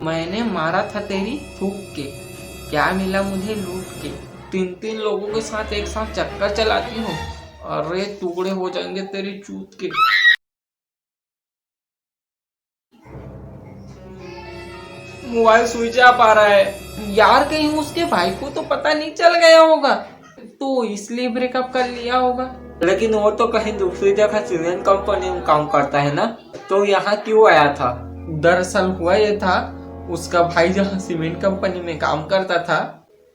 मैंने मारा था तेरी थूक के, क्या मिला मुझे लूट के। 3-3 लोगों के साथ एक साथ चक्कर चलाती हूँ, अरे टुकड़े हो जाएंगे तेरी चूत के। मोबाइल स्विच ऑफ आ रहा है यार, कहीं उसके भाई को तो पता नहीं चल गया होगा तो इसलिए ब्रेकअप कर लिया होगा। लेकिन वो तो कहीं दूसरी जगह सीमेंट कंपनी में काम करता है ना, तो यहाँ क्यों आया था। दरअसल हुआ ये था, उसका भाई जहाँ सीमेंट कंपनी में काम करता था,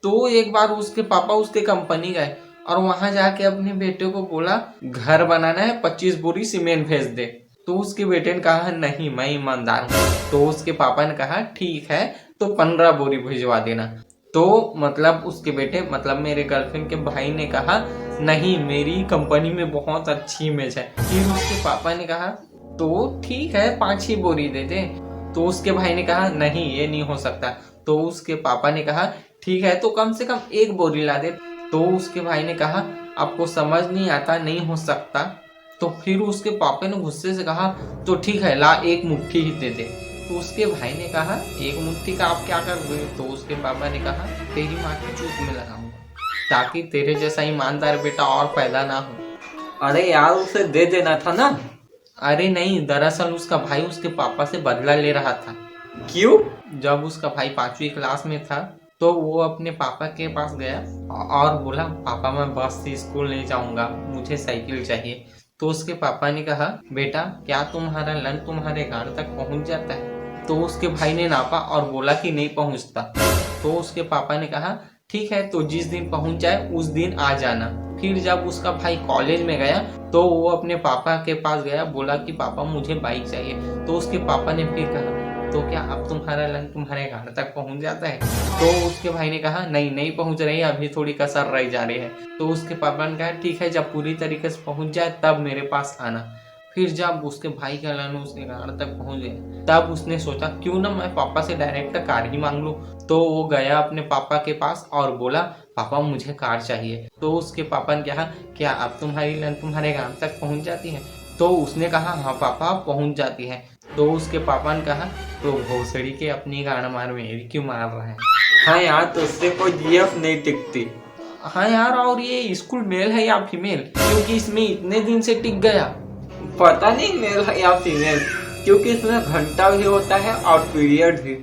तो एक बार उसके पापा उसके कंपनी गए और वहां जाके अपने बेटे को बोला घर बनाना है, 25 बोरी सीमेंट भेज दे। तो उसके बेटे ने कहा नहीं मैं ईमानदार हूँ। तो उसके पापा ने कहा ठीक है तो 15 बोरी भिजवा देना। तो मतलब उसके बेटे मतलब मेरे गर्लफ्रेंड के भाई ने कहा नहीं मेरी कंपनी में बहुत अच्छी इमेज है। फिर उसके पापा ने कहा तो ठीक है 5 ही बोरी दे दे। तो उसके भाई ने कहा नहीं ये नहीं हो सकता। तो उसके पापा ने कहा ठीक है तो कम से कम 1 बोरी ला दे। तो उसके भाई ने कहा आपको समझ नहीं आता, नहीं हो सकता। तो फिर उसके पापा ने गुस्से से कहा तो ठीक है ला 1 मुट्ठी ही दे दे। तो उसके भाई ने कहा 1 मुट्ठी का आप क्या करोगे। तो उसके पापा ने कहा तेरी माँ की चूत में लगाऊंगा ताकि तेरे जैसा ईमानदार बेटा और पैदा ना हो। अरे यार उसे दे देना था ना। अरे नहीं, दरअसल उसका भाई उसके पापा से बदला ले रहा था। क्यों। जब उसका भाई 5वीं क्लास में था तो वो अपने पापा के पास गया और बोला पापा मैं बस से स्कूल नहीं जाऊंगा, मुझे साइकिल चाहिए। तो उसके पापा ने कहा बेटा क्या तुम्हारा लंच तुम्हारे घर तक पहुंच जाता है। तो उसके भाई ने नापा और बोला कि नहीं पहुंचता। तो उसके पापा ने कहा ठीक है तो जिस दिन पहुंच जाए उस दिन आ जाना। फिर जब उसका भाई कॉलेज में गया तो वो अपने पापा के पास गया, बोला कि पापा मुझे बाइक चाहिए। तो उसके पापा ने फिर कहा तो क्या अब तुम्हारा लंच तुम्हारे घर तक पहुंच जाता है। तो उसके भाई ने कहा नहीं नहीं पहुंच रही, अभी थोड़ी कसर रह जा रही है। तो उसके पापा ने कहा ठीक है जब पूरी तरीके से पहुंच जाए तब मेरे पास आना। फिर जब उसके भाई का लंच उसके घर तक पहुंच गया तब उसने सोचा क्यों ना मैं पापा से डायरेक्ट कार ही मांग लूं। तो वो गया अपने पापा के पास और बोला पापा मुझे कार चाहिए। तो उसके पापा ने कहा क्या अब तुम्हारी लंच तुम्हारे घर तक पहुंच जाती है। तो उसने कहा हाँ पापा पहुंच जाती है। तो उसके पापा ने कहा तो भोसड़ी के अपनी गाना मार मेरी क्यों मार रहा है। हाँ यार तो उससे कोई जीएफ नहीं टिकती। हाँ यार और ये स्कूल मेल है या फीमेल, क्योंकि इसमें इतने दिन से टिक गया। पता नहीं मेल है या फीमेल, क्योंकि इसमें घंटा भी होता है और पीरियड भी।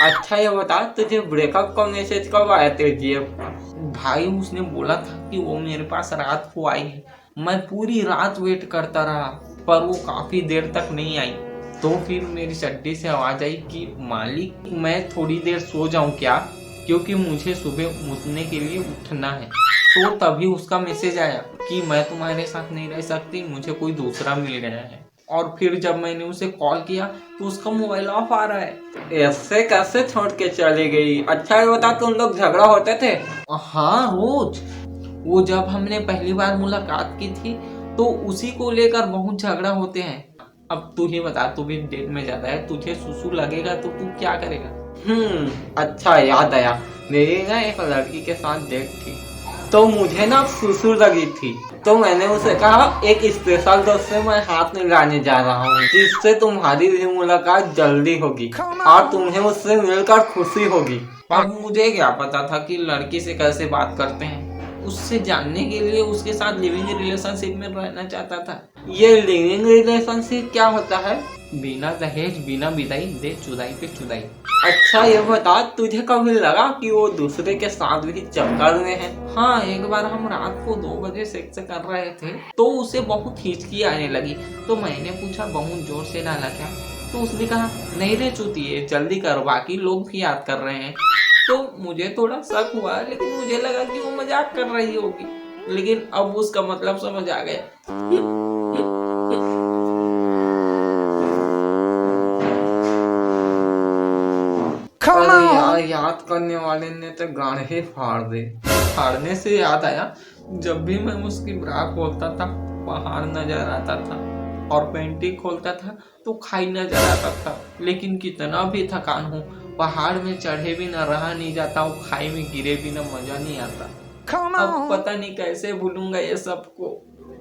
अच्छा ये बता तुझे ब्रेकअप का मैसेज कब आया तेरे जीएफ का। भाई उसने बोला था कि वो मेरे पास रात को आई है, मैं पूरी रात वेट करता रहा पर वो काफी देर तक नहीं आई। तो फिर मेरी चड्डी से आवाज आई कि मालिक मैं थोड़ी देर सो जाऊं क्या, क्योंकि मुझे सुबह उठने के लिए उठना है। तो तभी उसका मैसेज आया कि मैं तुम्हारे साथ नहीं रह सकती, मुझे कोई दूसरा मिल गया है। और फिर जब मैंने उसे कॉल किया तो उसका मोबाइल ऑफ आ रहा है। ऐसे कैसे छोड़ के चली गई। अच्छा ये बता तुम लोग झगड़ा होते थे। हाँ रोज, वो जब हमने पहली बार मुलाकात की थी तो उसी को लेकर बहुत झगड़ा होते हैं। अब तू ही बता, तू भी डेट में जाता है, तुझे सुसु लगेगा तो तू क्या करेगा। अच्छा याद आया, मेरी ना एक लड़की के साथ डेट थी तो मुझे ना सुसु लगी थी। तो मैंने उसे कहा एक स्पेशल दोस्त से मैं हाथ मिलाने जा रहा हूँ जिससे तुम्हारी भी मुलाकात जल्दी होगी और तुम्हें उससे मिलकर खुशी होगी। अब मुझे क्या पता था कि लड़की से कैसे बात करते हैं। उससे जानने के लिए उसके साथ लिविंग रिलेशनशिप में रहना चाहता था। ये लिविंग रिलेशनशिप क्या होता है। बिना दहेज बिना विदाई दे चुदाई पे चुदाई। अच्छा ये बता तुझे कभी लगा कि वो दूसरे के साथ भी चक्कर में है। हाँ एक बार हम रात को 2 बजे सेक्स कर रहे थे तो उसे बहुत हिचकी आने लगी। तो मैंने पूछा बहुत जोर से डाला क्या। तो उसने कहा नहीं रे चूतिए जल्दी करो बाकी लोग भी याद कर रहे हैं। तो मुझे थोड़ा शक हुआ लेकिन मुझे लगा कि वो मजाक कर रही होगी, लेकिन अब उसका मतलब समझ आ गया। अरे यार याद करने वाले ने तो गाने ही फाड़ दे। फाड़ने से याद आया, जब भी मैं उसकी ब्रा खोलता था पहाड़ नजर आता था और पेंटी खोलता था तो खाई नजर आता था। लेकिन कितना भी थकान हो पहाड़ में चढ़े भी ना रहा नहीं जाता, वो खाई में गिरे भी ना मजा नहीं आता। अब पता नहीं कैसे भूलूंगा ये सबको।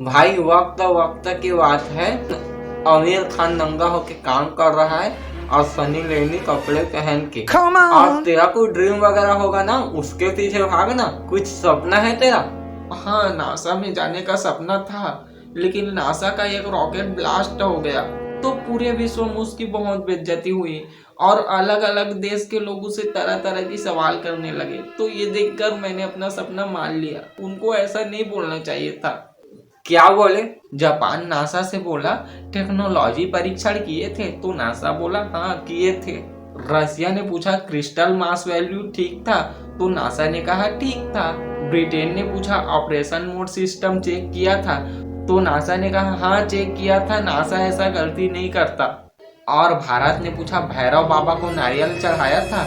भाई वक्त वक्त की बात है, आमिर खान नंगा होके काम कर रहा है और सनी लेनी कपड़े पहन के। और तेरा कोई ड्रीम वगैरह होगा ना, उसके पीछे भागना। कुछ सपना है तेरा? हाँ, नासा में जाने का सपना था, लेकिन नासा का एक रॉकेट ब्लास्ट हो गया तो पूरे विश्व में उसकी बहुत बेइज्जती हुई और अलग अलग देश के लोग उसे तरह तरह की सवाल करने लगे। तो ये देखकर मैंने अपना सपना मान लिया। उनको ऐसा नहीं बोलना चाहिए था। क्या बोले? जापान नासा से बोला टेक्नोलॉजी परीक्षण किए थे, तो नासा बोला हाँ किए थे। रसिया ने पूछा क्रिस्टल मास वैल्यू ठीक था, तो नासा ने कहा ठीक था। ब्रिटेन ने पूछा ऑपरेशन मोड सिस्टम चेक किया था, तो नासा ने कहा हाँ चेक किया था, नासा ऐसा गलती नहीं करता। और भारत ने पूछा भैरव बाबा को नारियल चढ़ाया था,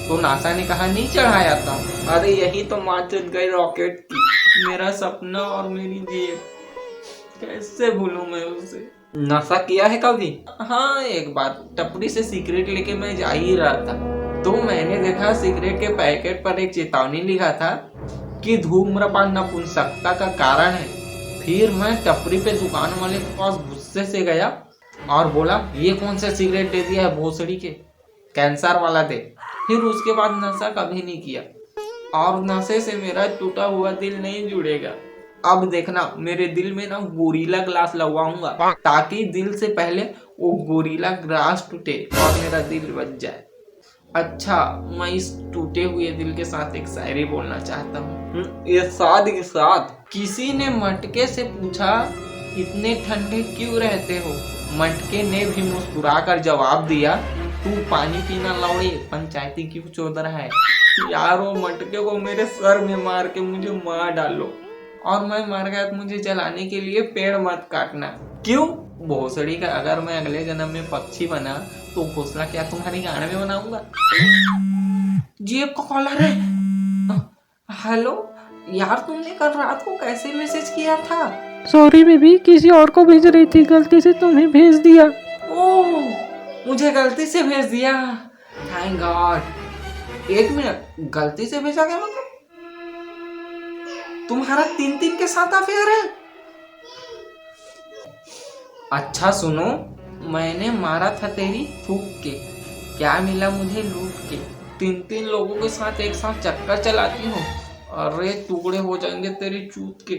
तो नासा ने कहा नहीं चढ़ाया था। अरे यही तो मात चुद गई रॉकेट की। मेरा सपना और मेरी जेब, कैसे भूलूं मैं उसे। नशा किया है कभी? हाँ, एक बार टपरी से सिगरेट लेके मैं जा ही रहा था, तो मैंने देखा सिगरेट के पैकेट पर एक चेतावनी लिखा था कि धूम्रपान नपुंसकता का कारण है। फिर मैं टपरी पे दुकान वाले के पास गुस्से से गया और बोला ये कौन सा सिगरेट दे दिया है भोसड़ी के, कैंसर वाला दे। फिर उसके बाद नशा कभी नहीं किया और नशे से मेरा टूटा हुआ दिल नहीं जुड़ेगा। अब देखना मेरे दिल में ना गोरिल्ला ग्लास लगवाऊंगा, ताकि दिल से पहले वो गोरिल्ला ग्लास टूटे और मेरा दिल बच जाए। अच्छा, मैं इस टूटे हुए दिल के साथ एक शायरी बोलना चाहता हूँ। ये साथ के साथ किसी ने मटके से पूछा इतने ठंडे क्यों रहते हो? मटके ने भी मुस्कुराकर जवाब दिया तू पानी पीना लौड़ी, पंचायती क्यों चौध रहा है? यार वो मटके को मेरे सर में मार के मुझे मार डालो, और मैं मर गया तो मुझे जलाने के लिए पेड़ मत काटना। क्यों? भोसड़ी का अगर मैं अगले जन्म में पक्षी बना तो घोंसला क्या तुम्हारी गाड़ में बनाऊंगा? जेब का कॉलर है। हेलो यार, तुमने कल रात को कैसे मैसेज किया था? सॉरी बेबी, किसी और को भेज रही थी, गलती से तुम्हें भेज दिया। ओह, मुझे गलती से भेज दिया। Thank God. एक मिनट, गलती से भेजा क्या? मतलब तुम्हारा 3-3 के साथ अफेयर है? अच्छा सुनो, मैंने मारा था तेरी थूक के, क्या मिला मुझे लूट के? 3-3 लोगों के साथ एक साथ चक्कर चलाती हूँ, अरे टुकड़े हो जाएंगे तेरी चूत के।